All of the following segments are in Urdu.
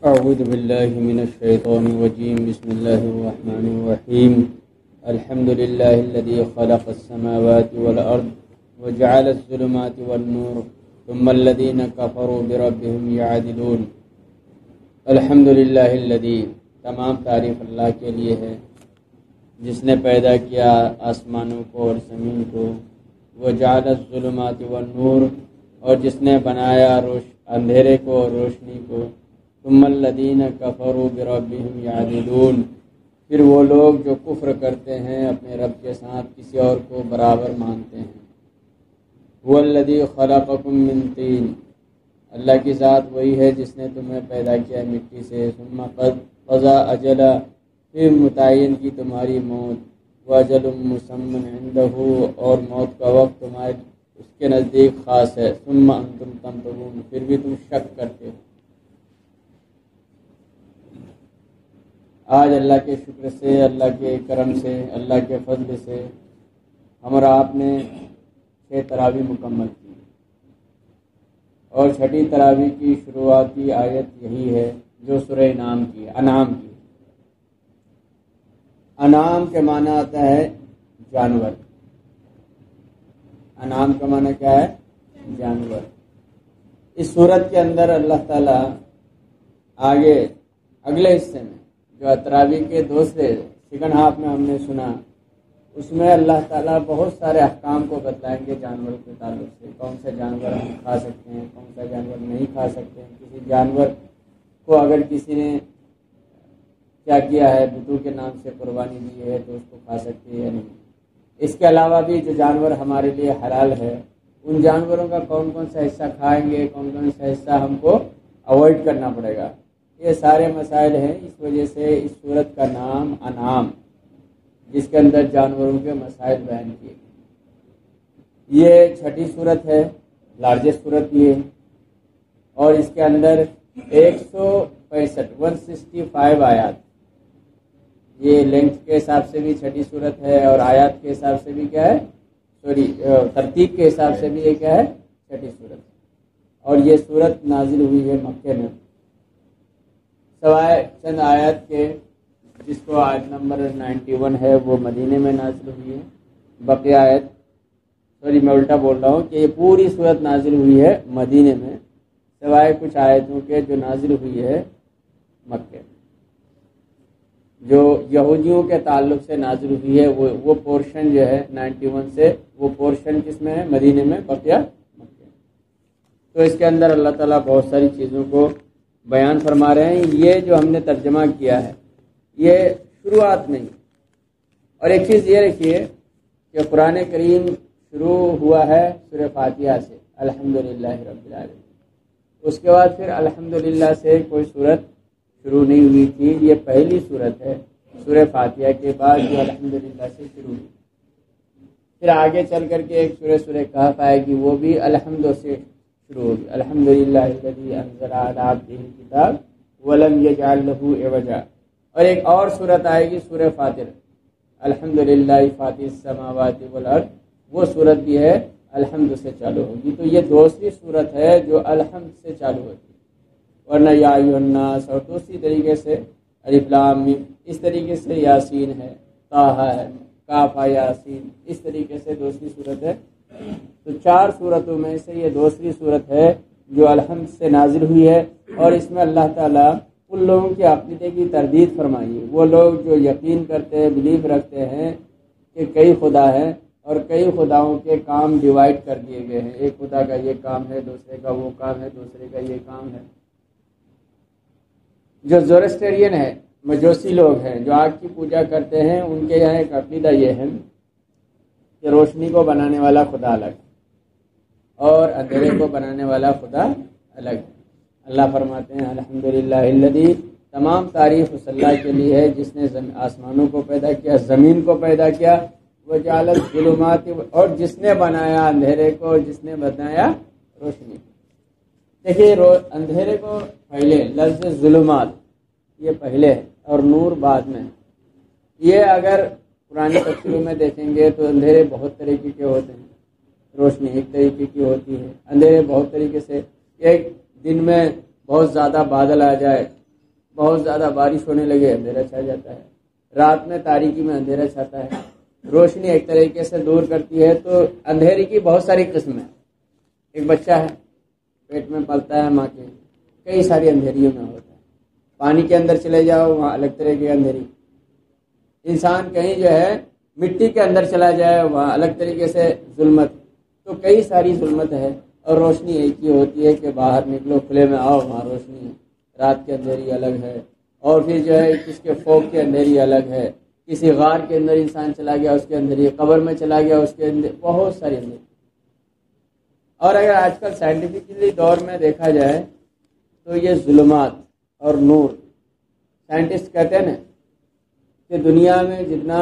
أعوذ بالله من الشيطان الرجيم. بسم الله الرحمن الرحيم. الحمد لله الذي خلق السماوات والأرض وجعل الظلمات والنور ثم الذين كفروا بربهم يعدلون. الحمد لله الذي، تمام تعریف اللہ کے لیے ہے جس نے پیدا کیا آسمانوں کو اور زمین کو، وجعل الظلمات والنور، اور جس نے بنایا اندھیرے کو اور روشنی کو، ثم الذین کفروا بربہم یعدلون، پھر وہ لوگ جو کفر کرتے ہیں اپنے رب کے ساتھ کسی اور کو برابر مانتے ہیں۔ هو الذی خلقکم من طین، اللہ کی ذات وہی ہے جس نے تمہیں پیدا کیا مٹی سے، ثم قضى اجلا، پھر متعین کی تمہاری موت، واجل مسمى عنده، اور موت کا وقت تمہارے اس کے نزدیک خاص ہے، ثم انتم تمترون، پھر بھی تم شک کرتے ہو۔ آج اللہ کے شکر سے، اللہ کے کرم سے، اللہ کے فضل سے ہم اور آپ نے 6 تراویح مکمل کی، اور 6ٹھی تراویح کی شروعاتی آیت یہی ہے جو سورہ انعام کی، انعام کی۔ انعام کے معنی آتا ہے جانور۔ انعام کا معنی کیا ہے؟ جانور۔ اس صورت کے اندر اللہ تعالیٰ آگے اگلے حصے میں جو تراویح کے دوسرے سیکنڈ ہاف میں ہم نے سنا، اس میں اللہ تعالیٰ بہت سارے احکام کو بتلائیں گے جانوروں کے تعلق سے، کون سا جانور ہم کھا سکتے ہیں، کون سا جانور نہیں کھا سکتے ہیں، کسی جانور کو اگر کسی نے کیا کیا ہے، بدو کے نام سے قربانی دی ہے تو اس کو کھا سکتے ہیں یا نہیں۔ اس کے علاوہ بھی جو جانور ہمارے لیے حلال ہے، ان جانوروں کا کون کون سا حصہ کھائیں گے، کون کون سا حصہ ہم کو اوائڈ کرنا پڑے گا، یہ سارے مسائل ہیں۔ اس وجہ سے اس صورت کا نام انعام، جس کے اندر جانوروں کے مسائل بیان کیے گئے۔ یہ 6ٹھی صورت ہے، لارجسٹ صورت یہ، اور اس کے اندر 165 آیات، یہ لینتھ کے حساب سے بھی 6ٹھی صورت ہے، اور آیات کے حساب سے بھی کیا ہے، ترتیب کے حساب سے بھی یہ کیا ہے، 6ٹھی صورت ہے۔ اور یہ صورت نازل ہوئی ہے مکے میں، سوائے چند آیات کے، جس کو آیت نمبر 91 ہے وہ مدینے میں نازل ہوئی ہے۔ بقیہ آیت، میں الٹا بول رہا ہوں کہ یہ پوری صورت نازل ہوئی ہے مدینے میں، سوائے کچھ آیتوں کے جو نازل ہوئی ہے مکے میں، جو یہودیوں کے تعلق سے نازل ہوئی ہے۔ وہ پورشن جو ہے 91 سے، وہ پورشن کس میں ہے؟ مدینے میں، بقیہ مکے میں۔ تو اس کے اندر اللہ تعالیٰ بہت ساری چیزوں کو بیان فرما رہے ہیں۔ یہ جو ہم نے ترجمہ کیا ہے یہ شروعات نہیں۔ اور ایک چیز یہ رکھیے کہ قرآن کریم شروع ہوا ہے سورہ فاتحہ سے، الحمدللہ رب العالمین۔ اس کے بعد پھر الحمدللہ سے کوئی صورت شروع نہیں ہوئی تھی، یہ پہلی صورت ہے سورہ فاتحہ کے بعد جو الحمدللہ سے شروع ہوئی۔ پھر آگے چل کر کے ایک سورہ کہف آئے گی، وہ بھی الحمد سے شروع ہوگی، الحمدللہ الذی انزل علی عبدہ الکتاب ولم یجعل لہ عوجا۔ اور ایک اور صورت آئے گی سورہ فاطر، الحمدللہ فاطر السماوات والارض، وہ صورت بھی ہے الحمد سے چالو ہوگی۔ تو یہ دوسری صورت ہے جو الحمد سے چالو ہوتی ہے، ورنہ یا ایھا الناس، اور دوسری طریقے سے الف لام میم، اس طریقے سے یاسین ہے، طٰہٰ ہے، کاف یاسین، اس طریقے سے دوسری صورت ہے۔ تو 4 صورتوں میں سے یہ دوسری صورت ہے جو الحمد سے نازل ہوئی ہے، اور اس میں اللہ تعالیٰ ان لوگوں کے عقیدے کی تردید فرمائی، وہ لوگ جو یقین کرتے ہیں، بلیف رکھتے ہیں کہ کئی خدا ہیں اور کئی خداؤں کے کام ڈیوائڈ کر دیے گئے ہیں، ایک خدا کا یہ کام ہے، دوسرے کا وہ کام ہے، دوسرے کا یہ کام ہے۔ جو زورسٹرین ہے، مجوسی لوگ ہیں جو آگ کی پوجا کرتے ہیں، ان کے یہاں ایک عقیدہ یہ ہے کہ روشنی کو بنانے والا خدا الگ اور اندھیرے کو بنانے والا خدا الگ ہے۔ اللہ فرماتے ہیں الحمدللہ الذی، تمام تعریف اس اللہ کے لیے ہے جس نے آسمانوں کو پیدا کیا، زمین کو پیدا کیا، وجعل الظلمات، اور جس نے بنایا اندھیرے کو، جس نے بنایا روشنی کو۔ دیکھیے اندھیرے کو پہلے، لفظ ظلمات یہ پہلے ہے اور نور بعد میں۔ یہ اگر پرانی تفسیروں میں دیکھیں گے تو اندھیرے بہت طریقے کے ہوتے ہیں، روشنی ایک طریقے کی ہوتی ہے، اندھیرے بہت طریقے سے۔ ایک دن میں بہت زیادہ بادل آ جائے بہت زیادہ بارش ہونے لگے اندھیرا چھا جاتا ہے، رات میں تاریکی میں اندھیرا چھاتا ہے، روشنی ایک طریقے سے دور کرتی ہے۔ تو اندھیرے کی بہت ساری قسمیں، ایک بچہ ہے پیٹ میں پلتا ہے ماں کے، کئی ساری اندھیریوں میں ہوتا ہے، پانی کے اندر چلے جاؤ وہاں الگ طرح کی اندھیری، انسان کہیں جو ہے مٹی کے اندر چلا جائے وہاں الگ طریقے سے ظلمت، تو کئی ساری ظلمت ہے، اور روشنی ایک ہی ہوتی ہے کہ باہر نکلو کھلے میں آؤ وہاں روشنی ہے، رات کی اندھیری الگ ہے، اور پھر جو ہے کس کے فوق کی اندھیری الگ ہے، کسی غار کے اندر انسان چلا گیا اس کے اندھیری، قبر میں چلا گیا اس کے اندر، بہت ساری اندھیری۔ اور اگر آج کل سائنٹیفکلی دور میں دیکھا جائے تو یہ ظلمات اور نور، سائنٹسٹ کہتے ہیں نا کہ دنیا میں جتنا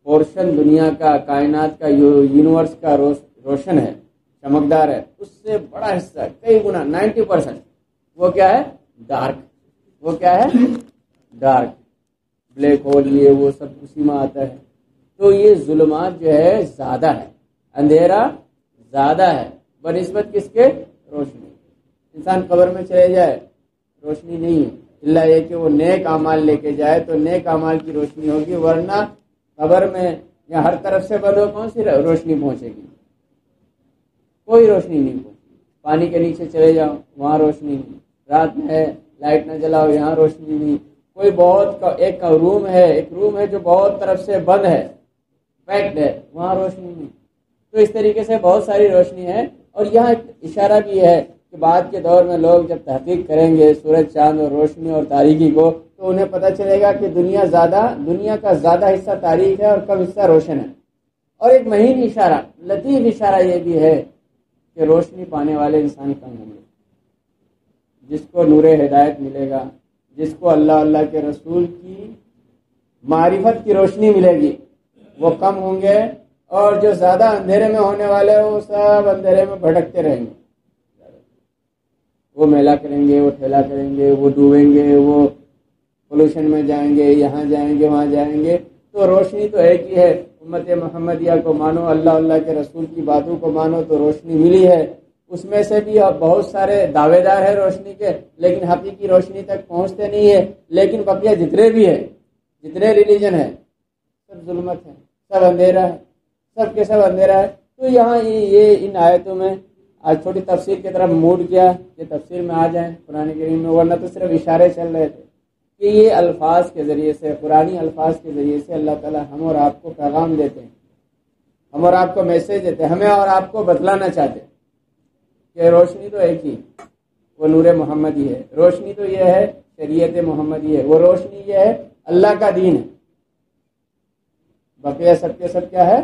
پورشن دنیا کا کائنات کا یونیورس کا روشن ہے، چمکدار ہے، اس سے بڑا حصہ کئی گنا 90% وہ کیا ہے؟ ڈارک۔ وہ کیا ہے؟ ڈارک، بلیک ہول، یہ وہ سب اسی میں آتا ہے۔ تو یہ ظلمات جو ہے زیادہ ہے، اندھیرا زیادہ ہے بنسبت کس کے؟ روشنی۔ انسان قبر میں چلے جائے روشنی نہیں ہے، اللہ یہ کہ وہ نیک اعمال لے کے جائے تو نیک اعمال کی روشنی ہوگی، ورنہ قبر میں یا ہر طرف سے بندو کون سی روشنی پہنچے گی؟ کوئی روشنی نہیں پہنچے۔ پانی کے نیچے چلے جاؤ وہاں روشنی نہیں، رات میں ہے لائٹ نہ جلاؤ یہاں روشنی نہیں، کوئی بہت ایک روم ہے جو بہت طرف سے بند ہے، پیکڈ ہے، وہاں روشنی نہیں۔ تو اس طریقے سے بہت ساری روشنی ہے، اور یہاں اشارہ بھی ہے کہ بعد کے دور میں لوگ جب تحقیق کریں گے سورج چاند اور روشنی اور تاریکی کو، تو انہیں پتہ چلے گا کہ دنیا کا زیادہ حصہ تاریک ہے اور کم حصہ روشن ہے۔ اور ایک مہین اشارہ، لطیف اشارہ یہ بھی ہے کہ روشنی پانے والے انسان کم ہوں گے، جس کو نور ہدایت ملے گا، جس کو اللہ کے رسول کی معرفت کی روشنی ملے گی، وہ کم ہوں گے، اور جو زیادہ اندھیرے میں ہونے والے وہ سب اندھیرے میں بھٹکتے رہیں گے، وہ میلہ کریں گے، وہ ٹھیلا کریں گے، وہ ڈوبیں گے، وہ پولوشن میں جائیں گے، یہاں جائیں گے وہاں جائیں گے۔ تو روشنی تو ایک ہی ہے، امت محمدیہ کو مانو، اللہ کے رسول کی باتوں کو مانو تو روشنی ملی ہے۔ اس میں سے بھی اب بہت سارے دعوے دار ہیں روشنی کے، لیکن حقیقی روشنی تک پہنچتے نہیں ہے۔ لیکن بقیہ جتنے بھی ہیں، جتنے ریلیجن ہیں، سب ظلمت ہے، سب اندھیرا ہے، سب کے سب اندھیرا ہے۔ تو یہاں یہ ان آیتوں میں آج چھوٹی تفسیر کی طرف موڈ کیا کہ تفسیر میں آ جائیں قرآن کریم میں، ورنہ تو صرف اشارے چل رہے تھے کہ یہ الفاظ کے ذریعے سے، قرآنی الفاظ کے ذریعے سے اللہ تعالیٰ ہم اور آپ کو پیغام دیتے ہیں، ہم اور آپ کو میسج دیتے ہیں، ہمیں اور آپ کو بتلانا چاہتے ہیں کہ روشنی تو ایک ہی، وہ نور محمدی ہے، روشنی تو یہ ہے شریعت محمدی ہے، وہ روشنی یہ ہے اللہ کا دین ہے، بقیہ سب کے سب کیا ہے؟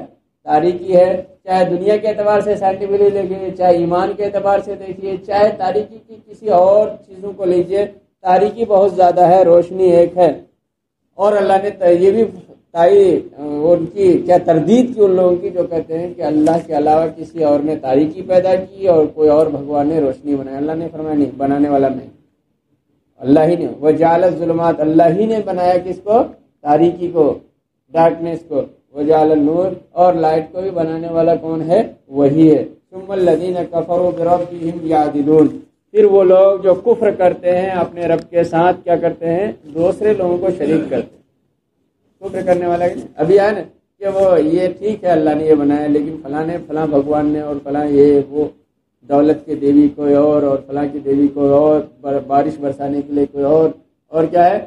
تاریکی ہے۔ چاہے دنیا کے اعتبار سے سائنٹیفکلی دیکھیے، چاہے ایمان کے اعتبار سے دیکھیے، چاہے تاریکی کی کسی اور چیزوں کو لیجیے، تاریکی بہت زیادہ ہے، روشنی ایک ہے۔ اور اللہ نے یہ بھی ان کی کیا تردید کی ان لوگوں کی جو کہتے ہیں کہ اللہ کے علاوہ کسی اور نے تاریکی پیدا کی اور کوئی اور بھگوان نے روشنی بنائی۔ اللہ نے فرمایا نہیں، بنانے والا نہیں، اللہ ہی نے، وہ جعل الظلمات، اللہ ہی نے بنایا کس کو؟ تاریکی کو، ڈارکنیس کو، وجعل النور، اور لائٹ کو بھی بنانے والا کون ہے؟ وہی ہے۔ ثم الذین کفروا بربہم یعدلون، پھر وہ لوگ جو کفر کرتے ہیں اپنے رب کے ساتھ کیا کرتے ہیں؟ دوسرے لوگوں کو شریک کرتے ہیں۔ کفر کرنے والا ابھی ہے نا کہ وہ یہ ٹھیک ہے اللہ نے یہ بنایا، لیکن فلاں بھگوان نے اور فلاں یہ وہ دولت کے دیوی کوئی اور فلاں کی دیوی کوئی اور، بارش برسانے کے لیے کوئی اور کیا ہے؟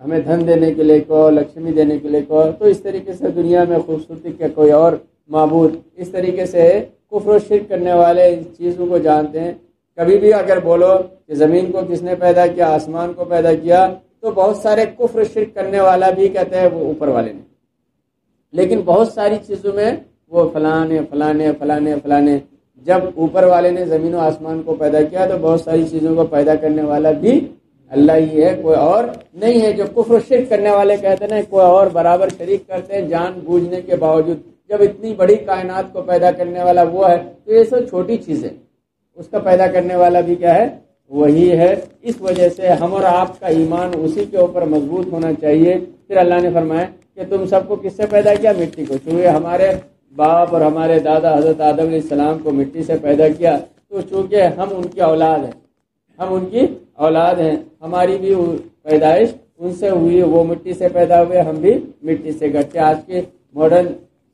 ہمیں دھن دینے کے لیے کو، لکشمی دینے کے لیے کو، تو اس طریقے سے دنیا میں خوبصورتی کا کوئی اور معبود، اس طریقے سے کفر و شرک کرنے والے اس چیزوں کو جانتے ہیں۔ کبھی بھی اگر بولو کہ زمین کو کس نے پیدا کیا، آسمان کو پیدا کیا، تو بہت سارے کفر و شرک کرنے والا بھی کہتے ہیں وہ اوپر والے نے، لیکن بہت ساری چیزوں میں وہ فلانے۔ جب اوپر والے نے زمین و آسمان کو پیدا کیا تو بہت ساری چیزوں کو پیدا کرنے والا بھی اللہ ہی ہے، کوئی اور نہیں ہے۔ جو کفر و شرک کرنے والے کہتے ہیں کوئی اور برابر شریک کرتے ہیں جان بوجھنے کے باوجود، جب اتنی بڑی کائنات کو پیدا کرنے والا وہ ہے تو یہ سب چھوٹی چیز ہے، اس کا پیدا کرنے والا بھی کیا ہے؟ وہی ہے۔ اس وجہ سے ہم اور آپ کا ایمان اسی کے اوپر مضبوط ہونا چاہیے۔ پھر اللہ نے فرمایا کہ تم سب کو کس سے پیدا کیا؟ مٹی کو، چونکہ ہمارے باپ اور ہمارے دادا حضرت آدم علیہ السلام کو مٹی سے پیدا کیا، تو چونکہ ہم ان کی اولاد ہیں، ہم ان کی اولاد ہیں، ہماری بھی پیدائش ان سے ہوئی، وہ مٹی سے پیدا ہوئے، ہم بھی مٹی سے، گرچہ آج کے ماڈرن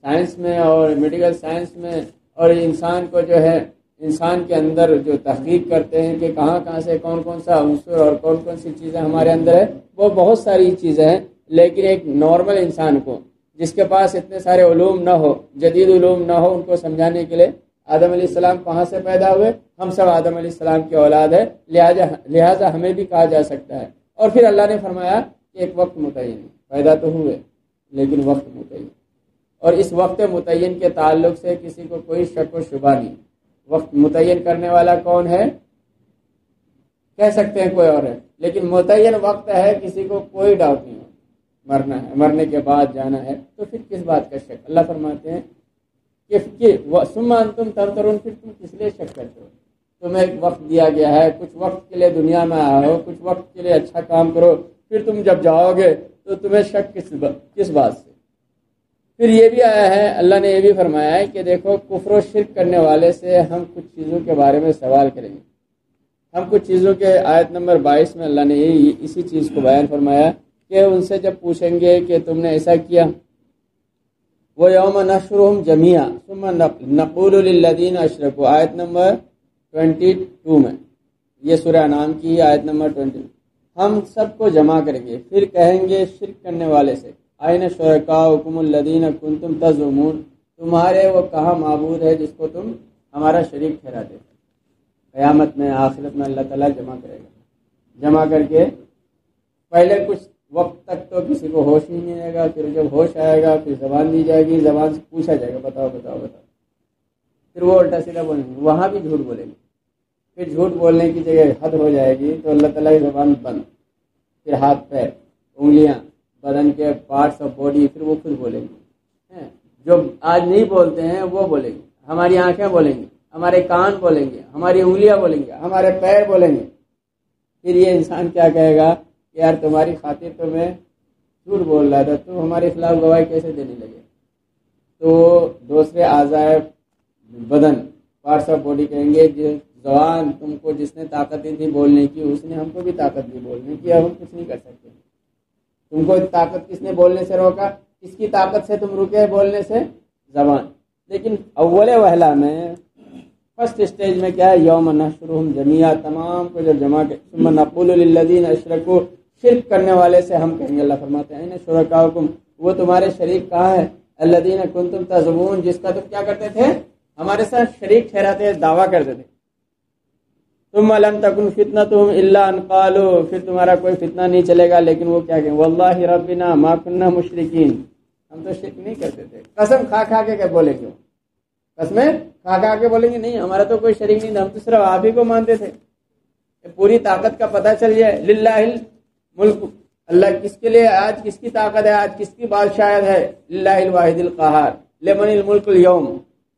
سائنس میں اور میڈیکل سائنس میں اور انسان کو جو ہے انسان کے اندر جو تحقیق کرتے ہیں کہ کہاں کہاں سے کون کون سا عنصر اور کون کون سی چیزیں ہمارے اندر ہے، وہ بہت ساری چیزیں ہیں، لیکن ایک نارمل انسان کو جس کے پاس اتنے سارے علوم نہ ہو، جدید علوم نہ ہو، ان کو سمجھانے کے لیے آدم علیہ السلام کہاں سے پیدا ہوئے، ہم سب آدم علیہ السلام کی اولاد ہے، لہٰذا ہمیں بھی کہا جا سکتا ہے۔ اور پھر اللہ نے فرمایا کہ ایک وقت متعین ہے، پیدا تو ہوئے لیکن وقت متعین، اور اس وقت متعین کے تعلق سے کسی کو کوئی شک و شبہ نہیں۔ وقت متعین کرنے والا کون ہے؟ کہہ سکتے ہیں کوئی اور ہے، لیکن متعین وقت ہے، کسی کو کوئی ڈاؤٹ نہیں ہو، مرنا ہے، مرنے کے بعد جانا ہے، تو پھر کس بات کا شک؟ اللہ فرماتے ہیں کہ ثم انتم تمترون، پھر تم کس لیے شک کرتے ہو؟ تمہیں ایک وقت دیا گیا ہے، کچھ وقت کے لیے دنیا میں آئے ہو، کچھ وقت کے لیے اچھا کام کرو، پھر تم جب جاؤ گے تو تمہیں شک کس بات سے؟ پھر یہ بھی آیا ہے، اللہ نے یہ بھی فرمایا ہے کہ دیکھو کفر و شرک کرنے والے سے ہم کچھ چیزوں کے بارے میں سوال کریں گے۔ ہم کچھ چیزوں کے آیت نمبر 22 میں اللہ نے اسی چیز کو بیان فرمایا کہ ان سے جب پوچھیں گے کہ تم نے ایسا کیا، وہ یوم نحشرہم جمیعا ثم نقول للذین اشرکوا، آیت نمبر 22 میں، یہ سورہ انعام کی آیت نمبر 20، ہم سب کو جمع کریں گے، پھر کہیں گے شرک کرنے والے سے آئین شرکاؤکم الذین کنتم تزعمون، تمہارے وہ کہاں معبود ہے جس کو تم ہمارا شریک ٹھہراتے تھے۔ قیامت میں، آخرت میں اللہ تعالیٰ جمع کرے گا، جمع کر کے پہلے کچھ وقت تک تو کسی کو ہوش ہی نہیں آئے گا، پھر جب ہوش آئے گا پھر زبان دی جائے گی، زبان سے پوچھا جائے گا بتاؤ بتاؤ بتاؤ، پھر وہ الٹا سیدھا بولیں گے، وہاں بھی جھوٹ بولیں گے، پھر جھوٹ بولنے کی جگہ حد ہو جائے گی تو اللہ تعالیٰ کی زبان بند، پھر ہاتھ پیر انگلیاں بدن کے پارٹس آف باڈی پھر وہ خود بولیں گے، جو آج نہیں بولتے ہیں وہ بولیں گے، ہماری آنکھیں بولیں گی، ہمارے کان بولیں گے، ہماری انگلیاں بولیں گے، ہمارے پیر بولیں گے۔ پھر یہ انسان کیا کہے گا کہ یار تمہاری خاطر تو میں جھوٹ بول رہا تھا، تو ہمارے خلاف گواہی کیسے دینے لگے؟ تو دوسرے اعضاء بدن پارٹس آف باڈی کہیں گے جو زبان تم کو جس نے طاقت دی تھی بولنے کی، اس نے ہم کو بھی طاقت دی بولنے کی، اب ہم کچھ نہیں کر سکتے۔ تم کو طاقت کس نے بولنے سے روکا؟ کس کی طاقت سے تم رکے بولنے سے؟ زبان۔ لیکن اول وہلا میں فرسٹ اسٹیج میں کیا ہے؟ یوم نحشرہم جمیعا، تمام کو جب جمع کے ثم نقول للذین اشرکوا، شرک کرنے والے سے ہم کہیں گے، اللہ فرماتے ہیں ان شرکاؤکم، وہ تمہارے شریک کہاں ہے؟ الذین کنتم تزعمون، جس کا تم کیا کرتے تھے؟ ہمارے ساتھ شریک ٹھہراتے، دعویٰ کرتے تھے۔ ثم لم تکن فتنتہم الا ان قالوا، پھر تمہارا کوئی فتنہ نہیں چلے گا لیکن وہ کیا کہیں؟ واللہ ربنا ما كنا مشرکین، ہم تو شرک نہیں کرتے تھے۔ قسم کھا کھا کے بولیں گے، قسمیں کھا کھا کے بولیں گے نہیں ہمارا تو کوئی شریک نہیں تھا، ہم تو صرف آپ ہی کو مانتے تھے۔ پوری طاقت کا پتہ چل جائے، للہ الملک، اللہ کس کے لیے آج کس کی طاقت ہے، آج کس کی بادشاہت ہے؟ للہ الواحد القہار، لمن الملک اليوم،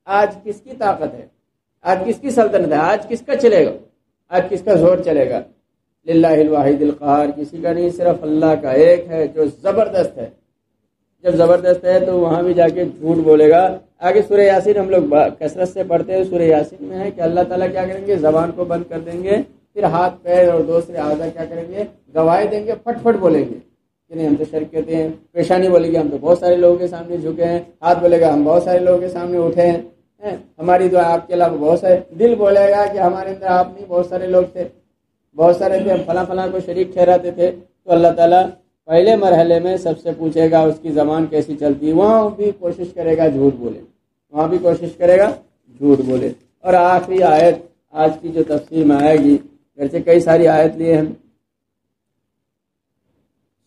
آج کس کی طاقت ہے، آج کس کی سلطنت ہے، آج کس کا چلے گا، آج کس کا زور چلے گا؟ للہ الواحد القہار، کسی کا نہیں، صرف اللہ کا ایک ہے جو زبردست ہے۔ جب زبردست ہے تو وہاں بھی جا کے جھوٹ بولے گا۔ آگے سورہ یاسین ہم لوگ کثرت سے پڑھتے ہیں، سورہ یاسین میں ہے کہ اللہ تعالیٰ کیا کریں گے؟ زبان کو بند کر دیں گے، پھر ہاتھ پیر اور دوسرے اعضاء کیا کریں گے؟ گواہی دیں گے، پھٹ پھٹ بولیں گے کہ نہیں ہم تو شرک کرتے ہیں۔ پیشانی بولے گی ہم تو بہت سارے لوگوں کے سامنے جھکے ہیں، ہاتھ بولے گا ہم بہت سارے لوگوں کے سامنے اٹھے ہیں، ہماری دعا آپ کے علاوہ بہت سارے، دل بولے گا کہ ہمارے اندر آپ نہیں بہت سارے لوگ تھے، بہت سارے تھے، ہم فلاں فلاں کو شریک ٹھہراتے تھے۔ تو اللہ تعالیٰ پہلے مرحلے میں سب سے پوچھے گا اس کی زبان کیسی چلتی ہے، وہاں بھی کوشش کرے گا جھوٹ بولے، وہاں بھی کوشش کرے گا جھوٹ بولے۔ اور آخری آیت آج کی جو تفسیر میں آئے گی، جیسے کئی ساری آیت لیے ہیں،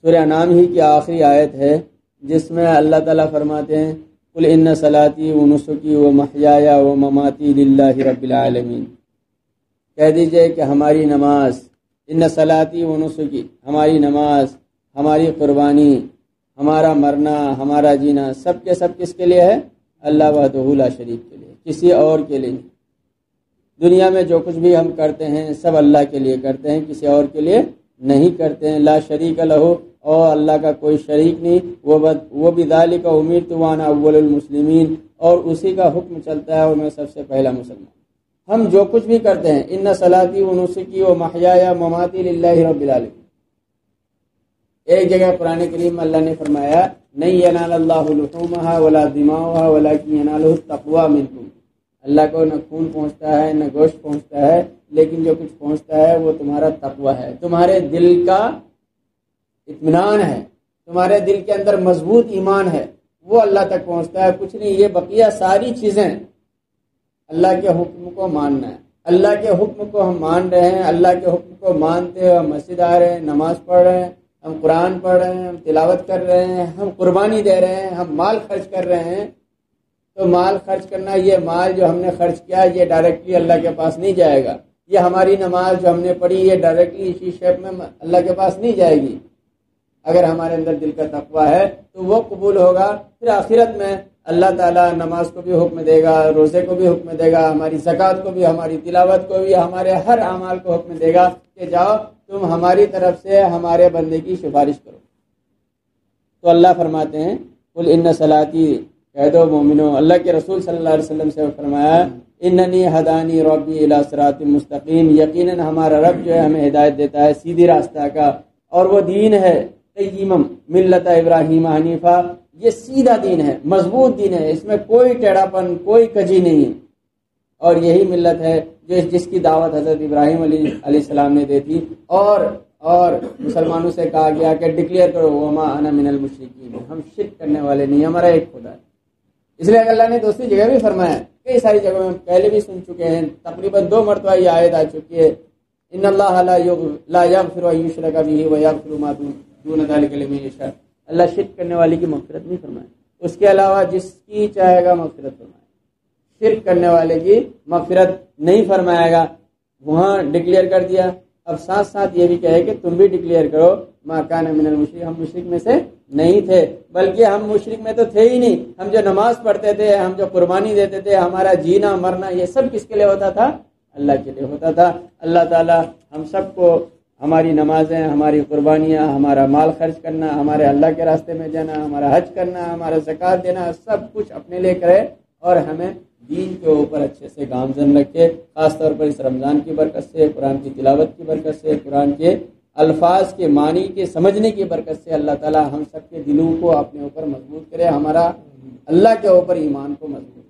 سورہ انعام ہی کی آخری آیت ہے جس میں اللہ تعالیٰ فرماتے ہیں قل ان صلاتی و نسکی و محیایا و مماتی للہ رب العالمین، کہہ دیجئے کہ ہماری نماز، ان صلاتی و نسکی، ہماری نماز، ہماری قربانی، ہمارا مرنا، ہمارا جینا، سب کے سب کس کے لیے ہے؟ اللہ وحدہ لا شریک کے لیے، کسی اور کے لیے نہیں۔ دنیا میں جو کچھ بھی ہم کرتے ہیں سب اللہ کے لیے کرتے ہیں، کسی اور کے لیے نہیں کرتے ہیں۔ لا شریک لہ، اور اللہ کا کوئی شریک نہیں، وہ بذالک امرت وانا اول المسلمین، اور اسی کا حکم چلتا ہے اور میں سب سے پہلا مسلمان۔ ہم جو کچھ بھی کرتے ہیں، ان صلاتی و نسکی و محیایا مماتی للہ رب العالمین۔ ایک جگہ قرآن کریم میں اللہ نے فرمایا نہیں ینال اللہ لحومها ولا دماؤها ولکن ینالہ التقوی منکم، اللہ کو نہ خون پہنچتا ہے نہ گوشت پہنچتا ہے، لیکن جو کچھ پہنچتا ہے وہ تمہارا تقوی ہے، تمہارے دل کا اطمینان ہے، تمہارے دل کے اندر مضبوط ایمان ہے، وہ اللہ تک پہنچتا ہے، کچھ نہیں۔ یہ بقیہ ساری چیزیں اللہ کے حکم کو ماننا ہے۔ اللہ کے حکم کو ہم مان رہے ہیں، اللہ کے حکم کو مانتے ہوئے ہم مسجد آ رہے ہیں، نماز پڑھ رہے ہیں، ہم قرآن پڑھ رہے ہیں، ہم تلاوت کر رہے ہیں، ہم قربانی دے رہے ہیں، ہم مال خرچ کر رہے ہیں، تو مال خرچ کرنا، یہ مال جو ہم نے خرچ کیا یہ ڈائریکٹلی اللہ کے پاس نہیں جائے گا۔ یہ ہماری نماز جو ہم نے پڑھی یہ ڈائریکٹلی اسی شیپ میں اللہ کے پاس نہیں جائے گی۔ اگر ہمارے اندر دل کا تقویٰ ہے تو وہ قبول ہوگا، پھر آخرت میں اللہ تعالیٰ نماز کو بھی حکم دے گا، روزے کو بھی حکم دے گا، ہماری زکوٰۃ کو بھی، ہماری تلاوت کو بھی، ہمارے ہر اعمال کو حکم دے گا کہ جاؤ تم ہماری طرف سے ہمارے بندے کی سفارش کرو۔ تو اللہ فرماتے ہیں قل ان صلاتی، کہہ دو مومنو، اللہ کے رسول صلی اللہ علیہ وسلم سے فرمایا اننی ہدانی ربی الی صراط مستقیم، یقیناً ہمارا رب جو ہے ہمیں ہدایت دیتا ہے سیدھی راستہ کا، اور وہ دین ہے قیمم ملت ابراہیم حنیفہ، یہ سیدھا دین ہے، مضبوط دین ہے، اس میں کوئی ٹیڑھا پن کوئی کجی نہیں ہے، اور یہی ملت ہے جس کی دعوت حضرت ابراہیم علیہ السلام نے دی تھی، اور مسلمانوں سے کہا گیا کہ ڈکلیئر کرو وما انا من المشرکین، ہم شرک کرنے والے نہیں، ہمارا ایک خدا ہے۔ اس لیے اللہ نے دوسری جگہ بھی فرمایا، کئی ساری جگہوں میں پہلے بھی سن چکے ہیں، تقریباً 2 مرتبہ یہ آیت آ چکی ہے، ان اللہ لا یغفر ان یشرک بہ ویغفر ما دون ذلک لمن یشاء، اللہ شرک کرنے والی کی مغفرت نہیں فرمائے، اس کے علاوہ جس کی چاہے گا مغفرت فرمائے، شرک کرنے والے کی مغفرت نہیں فرمائے گا۔ وہاں ڈکلیئر کر دیا، اب ساتھ ساتھ یہ بھی کہے کہ تم بھی ڈکلیئر کرو ما کان من المشرک، ہم مشرک میں سے نہیں تھے، بلکہ ہم مشرک میں تو تھے ہی نہیں، ہم جو نماز پڑھتے تھے، ہم جو قربانی دیتے تھے، ہمارا جینا مرنا یہ سب کس کے لیے ہوتا تھا؟ اللہ کے لیے ہوتا تھا۔ اللہ تعالی ہم سب کو ہماری نمازیں، ہماری قربانیاں، ہمارا مال خرچ کرنا، ہمارے اللہ کے راستے میں جانا، ہمارا حج کرنا، ہمارا زکوٰۃ دینا، سب کچھ اپنے لیے کرے، اور ہمیں دین کے اوپر اچھے سے گامزن رکھے، خاص طور پر اس رمضان کی برکت سے، قرآن کی تلاوت کی برکت سے، قرآن کے الفاظ کے معنی کے سمجھنے کی برکت سے اللہ تعالی ہم سب کے دلوں کو اپنے اوپر مضبوط کرے، ہمارا اللہ کے اوپر ایمان کو مضبوط